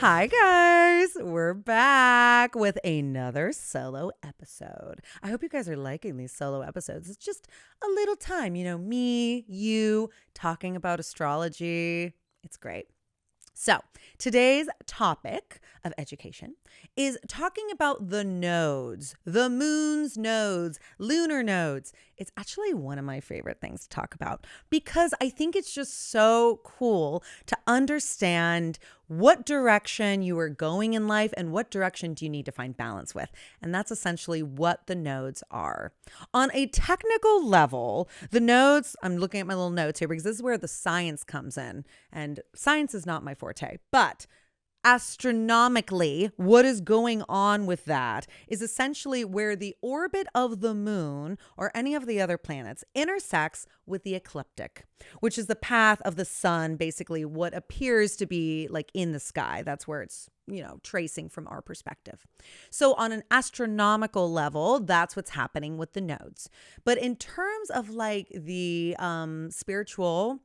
Hi, guys. We're back with another solo episode. I hope you guys are liking these solo episodes. It's just a little time, me, you, talking about astrology. It's great. So, today's topic of education is talking about the nodes, the moon's nodes, lunar nodes. It's actually one of my favorite things to talk about because I think it's just so cool to understand what direction you are going in life and what direction do you need to find balance with. And that's essentially what the nodes are. On a technical level, the nodes, I'm looking at my little notes here because this is where the science comes in. And science is not my forte, but astronomically, what is going on with that is essentially where the orbit of the moon or any of the other planets intersects with the ecliptic, which is the path of the sun, basically what appears to be like in the sky. That's where it's, tracing from our perspective. So on an astronomical level, that's what's happening with the nodes. But in terms of like the spiritual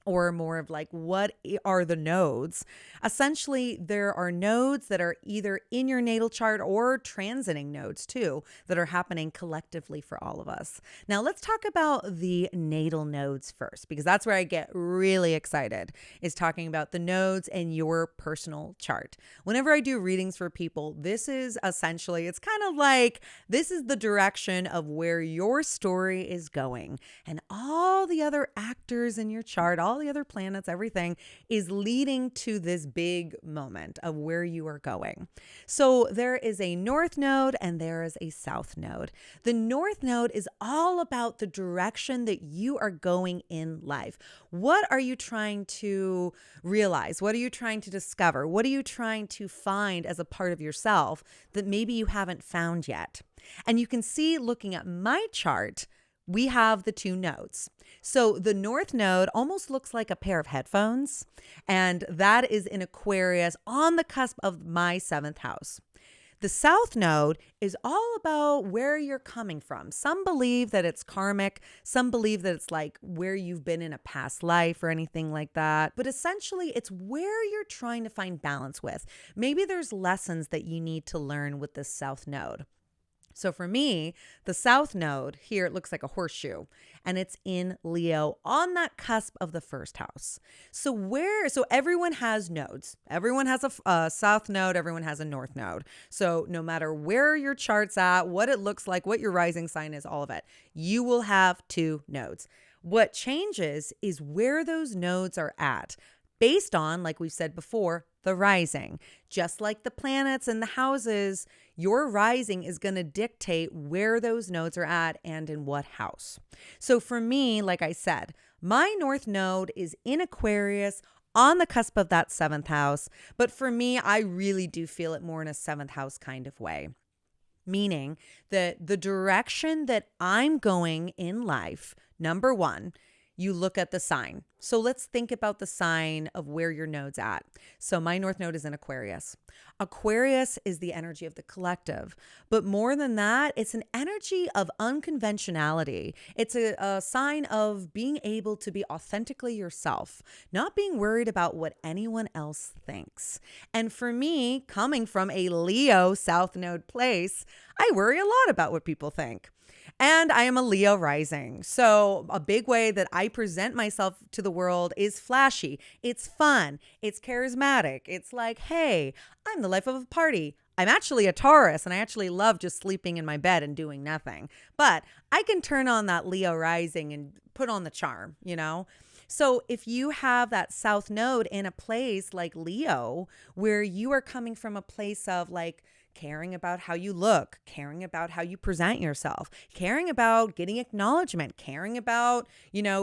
or more of like what are the nodes? Essentially, there are nodes that are either in your natal chart or transiting nodes too that are happening collectively for all of us. Now, let's talk about the natal nodes first, because that's where I get really excited, is talking about the nodes and your personal chart. Whenever I do readings for people, this is essentially, it's kind of like this is the direction of where your story is going. And all the other actors in your chart, all the other planets, everything is leading to this big moment of where you are going. So there is a north node and there is a south node. The north node is all about the direction that you are going in life. What are you trying to realize? What are you trying to discover? What are you trying to find as a part of yourself that maybe you haven't found yet? And you can see, looking at my chart, we have the two nodes. So the north node almost looks like a pair of headphones, and that is in Aquarius on the cusp of my seventh house. The south node is all about where you're coming from. Some believe that it's karmic. Some believe that it's like where you've been in a past life or anything like that. But essentially, it's where you're trying to find balance with. Maybe there's lessons that you need to learn with this south node. So for me, the south node here, it looks like a horseshoe, and it's in Leo on that cusp of the first house. So everyone has nodes. Everyone has a south node. Everyone has a north node. So no matter where your chart's at, what it looks like, what your rising sign is, all of it, you will have two nodes. What changes is where those nodes are at, based on, like we've said before, the rising. Just like the planets and the houses, your rising is going to dictate where those nodes are at and in what house. So for me, like I said, my north node is in Aquarius on the cusp of that seventh house. But for me, I really do feel it more in a seventh house kind of way. Meaning that the direction that I'm going in life, number one, you look at the sign. So let's think about the sign of where your node's at. So my north node is in Aquarius. Aquarius is the energy of the collective. But more than that, it's an energy of unconventionality. It's a sign of being able to be authentically yourself, not being worried about what anyone else thinks. And for me, coming from a Leo south node place, I worry a lot about what people think. And I am a Leo rising. So a big way that I present myself to the world is flashy. It's fun. It's charismatic. It's like, hey, I'm the life of a party. I'm actually a Taurus and I actually love just sleeping in my bed and doing nothing. But I can turn on that Leo rising and put on the charm, So if you have that south node in a place like Leo, where you are coming from a place of like, caring about how you look, caring about how you present yourself, caring about getting acknowledgement, caring about,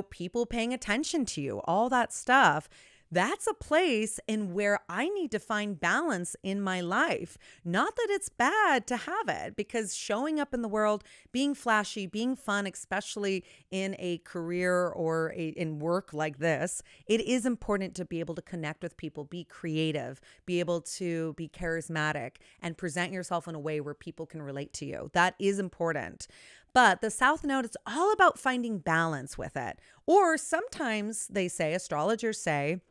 people paying attention to you, all that stuff. That's a place in where I need to find balance in my life. Not that it's bad to have it, because showing up in the world, being flashy, being fun, especially in a career or in work like this, it is important to be able to connect with people, be creative, be able to be charismatic, and present yourself in a way where people can relate to you. That is important. But the South Node, it's all about finding balance with it. Or sometimes they say, astrologers say,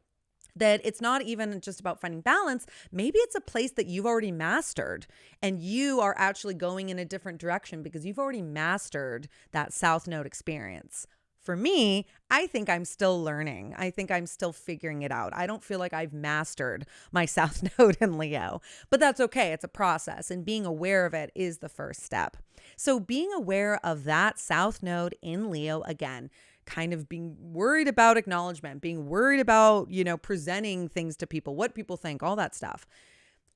that it's not even just about finding balance. Maybe it's a place that you've already mastered and you are actually going in a different direction because you've already mastered that South Node experience. For me, I think I'm still learning. I think I'm still figuring it out. I don't feel like I've mastered my South Node in Leo, but that's okay. It's a process, and being aware of it is the first step. So being aware of that South Node in Leo, again, kind of being worried about acknowledgement, being worried about, presenting things to people, what people think, all that stuff.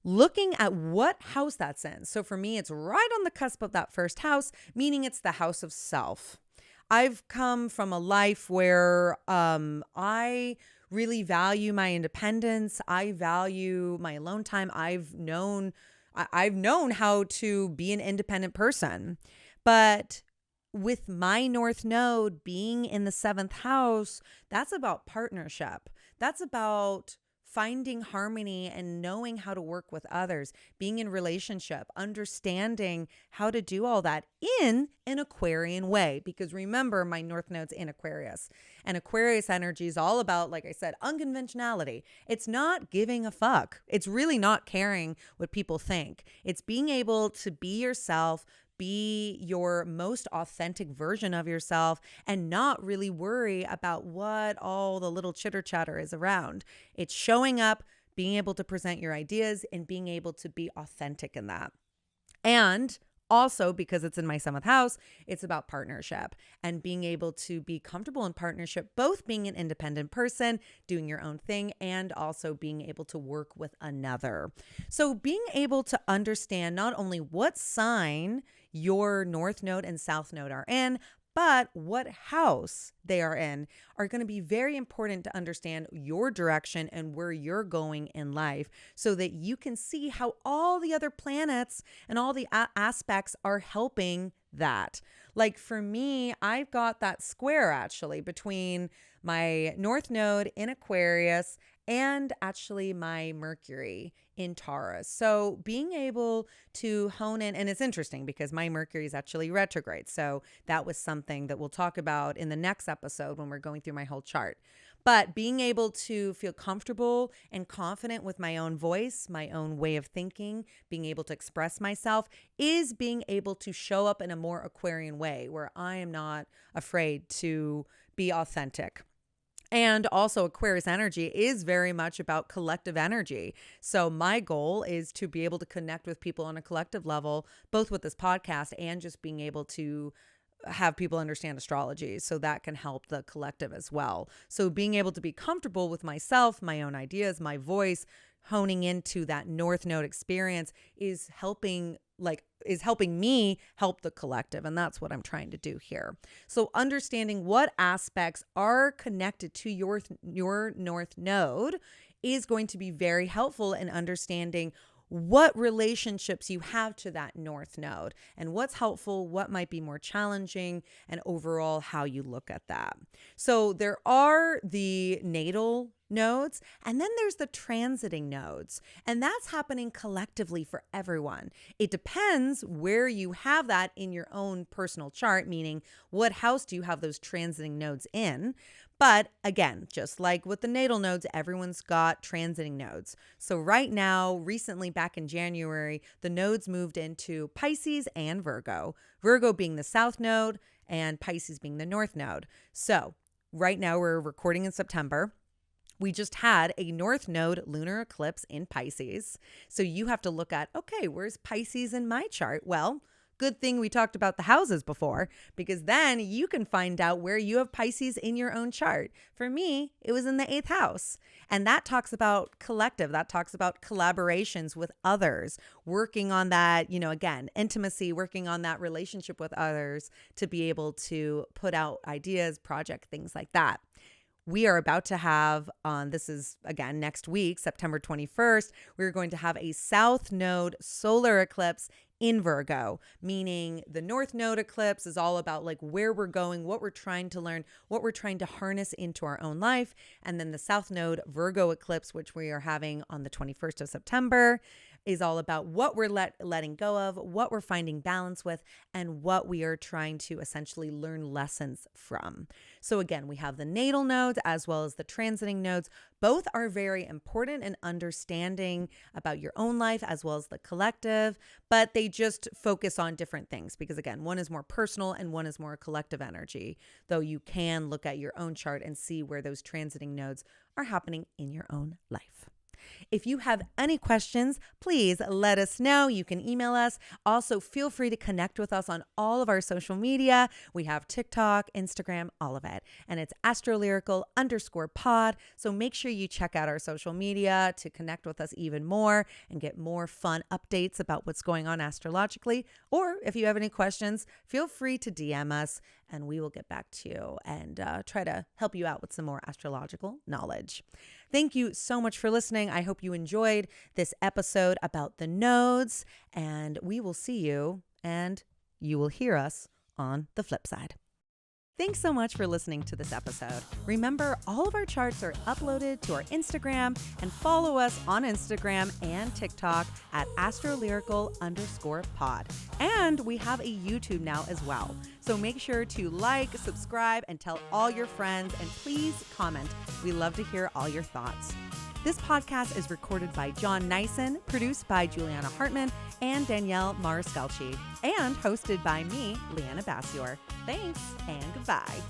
Looking at what house that's in. So for me, it's right on the cusp of that first house, meaning it's the house of self. I've come from a life where I really value my independence. I value my alone time. I've known how to be an independent person. But with my North Node being in the 7th house, that's about partnership. That's about finding harmony and knowing how to work with others, being in relationship, understanding how to do all that in an Aquarian way. Because remember, my North Node's in Aquarius, and Aquarius energy is all about, like I said, unconventionality. It's not giving a fuck. It's really not caring what people think. It's being able to be yourself, be your most authentic version of yourself, and not really worry about what all the little chitter chatter is around. It's showing up, being able to present your ideas, and being able to be authentic in that. And also, because it's in my 7th house, it's about partnership and being able to be comfortable in partnership, both being an independent person, doing your own thing, and also being able to work with another. So being able to understand not only what sign your North Node and South Node are in, but what house they are in are going to be very important to understand your direction and where you're going in life so that you can see how all the other planets and all the aspects are helping that. Like for me, I've got that square actually between my North Node in Aquarius and actually my Mercury in Taurus. So being able to hone in, and it's interesting because my Mercury is actually retrograde. So that was something that we'll talk about in the next episode when we're going through my whole chart. But being able to feel comfortable and confident with my own voice, my own way of thinking, being able to express myself is being able to show up in a more Aquarian way where I am not afraid to be authentic. And also Aquarius energy is very much about collective energy. So my goal is to be able to connect with people on a collective level, both with this podcast and just being able to have people understand astrology. So that can help the collective as well. So being able to be comfortable with myself, my own ideas, my voice, honing into that North Node experience is helping me help the collective. And that's what I'm trying to do here. So understanding what aspects are connected to your North Node is going to be very helpful in understanding what relationships you have to that North Node and what's helpful, what might be more challenging, and overall how you look at that. So there are the natal nodes, and then there's the transiting nodes, and that's happening collectively for everyone. It depends where you have that in your own personal chart, meaning what house do you have those transiting nodes in. But again, just like with the natal nodes, everyone's got transiting nodes. So right now, recently back in January, the nodes moved into Pisces and Virgo. Virgo being the South Node and Pisces being the North Node. So right now we're recording in September. We just had a North Node lunar eclipse in Pisces. So you have to look at, okay, where's Pisces in my chart? Well, good thing we talked about the houses before, because then you can find out where you have Pisces in your own chart. For me, it was in the 8th house. And that talks about collective. That talks about collaborations with others, working on that, again, intimacy, working on that relationship with others to be able to put out ideas, project, things like that. We are about to have, this is again next week, September 21st, we're going to have a South Node solar eclipse in Virgo, meaning the North Node eclipse is all about like where we're going, what we're trying to learn, what we're trying to harness into our own life. And then the South Node Virgo eclipse, which we are having on the 21st of September, is all about what we're letting go of, what we're finding balance with, and what we are trying to essentially learn lessons from. So again, we have the natal nodes as well as the transiting nodes. Both are very important in understanding about your own life as well as the collective, but they just focus on different things because again, one is more personal and one is more collective energy, though you can look at your own chart and see where those transiting nodes are happening in your own life. If you have any questions, please let us know. You can email us. Also, feel free to connect with us on all of our social media. We have TikTok, Instagram, all of it. And it's AstroLyrical_pod. So make sure you check out our social media to connect with us even more and get more fun updates about what's going on astrologically. Or if you have any questions, feel free to DM us and we will get back to you and try to help you out with some more astrological knowledge. Thank you so much for listening. I hope you enjoyed this episode about the nodes, and we will see you and you will hear us on the flip side. Thanks so much for listening to this episode. Remember, all of our charts are uploaded to our Instagram, and follow us on Instagram and TikTok at AstroLyrical_pod. And we have a YouTube now as well. So make sure to like, subscribe, and tell all your friends, and please comment. We love to hear all your thoughts. This podcast is recorded by John Neisen, produced by Juliana Hartman and Danielle Marascalchi, and hosted by me, Liana Bassior. Thanks and goodbye.